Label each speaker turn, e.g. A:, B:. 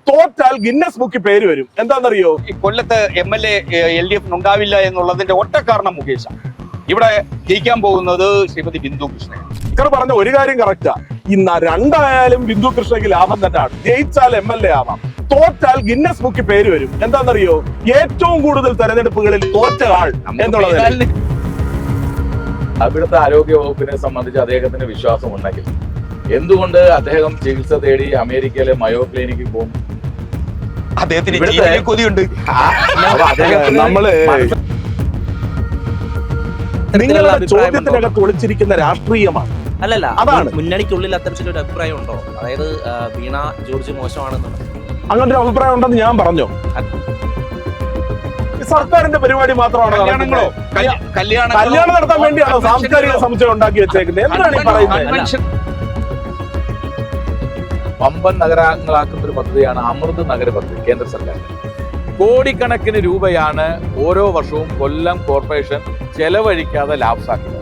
A: തോറ്റാൽ Guinness ബുക്കിൽ പേര് വരും. എന്താണെന്നറിയോ?
B: ഈ കൊല്ലത്ത് MLA LDF ഉണ്ടാവില്ല എന്നുള്ളതിന്റെ ഒറ്റ കാരണം മുകേഷാണ്. ഇവിടെ ജയിക്കാൻ പോകുന്നത് ശ്രീമതി ബിന്ദു കൃഷ്ണ.
A: ഇക്കർ പറഞ്ഞ ഒരു കാര്യം കറക്റ്റാ. ഇന്ന് രണ്ടായാലും ബിന്ദു കൃഷ്ണയ്ക്ക് ലാഭം തന്നെയാണ്. ജയിച്ചാൽ MLA ആവാം, തോറ്റാൽ ഗിന്നസ് ബുക്കിൽ പേര് വരും. എന്താണെന്നറിയോ? ഏറ്റവും കൂടുതൽ തെരഞ്ഞെടുപ്പുകളിൽ തോറ്റ ആൾ എന്നുള്ളത്.
C: അവിടുത്തെ ആരോഗ്യ വകുപ്പിനെ സംബന്ധിച്ച് അദ്ദേഹത്തിന് വിശ്വാസം ഉണ്ടെങ്കിൽ എന്തുകൊണ്ട് അദ്ദേഹം ചികിത്സ തേടി അമേരിക്കയിലെ മയോ ക്ലിനിക്കിൽ പോകും?
B: അദ്ദേഹത്തിന് കൊതിയുണ്ട്.
A: നമ്മള് നിങ്ങളുടെ ചോദ്യത്തിനകത്ത് ഒളിച്ചിരിക്കുന്ന രാഷ്ട്രീയമാണ്.
D: അല്ലല്ല,
A: അതാണ്
D: മുന്നണിക്കുള്ളിൽ അത്തരത്തിലൊരു അഭിപ്രായം ഉണ്ടോ? അതായത് വീണ ജോർജ് മോശമാണെന്നുള്ളത്
A: അങ്ങനെ ഒരു അഭിപ്രായം ഉണ്ടെന്ന് ഞാൻ പറഞ്ഞോ? സർക്കാരിന്റെ പരിപാടി മാത്രമാണോ? കല്യാണം നടത്താൻ വേണ്ടിയാണോ സാംസ്കാരിക സമുച്ചയം ഉണ്ടാക്കി വെച്ചേക്കുന്നത്? എന്താണ് ഈ പറയുന്നത്?
C: പമ്പൻ നഗരങ്ങളാക്കുന്ന ഒരു പദ്ധതിയാണ് അമൃത് നഗര പദ്ധതി, കേന്ദ്ര സർക്കാർ. കോടിക്കണക്കിന് രൂപയാണ് ഓരോ വർഷവും കൊല്ലം കോർപ്പറേഷൻ ചെലവഴിക്കാതെ ലാഭസാക്കുക.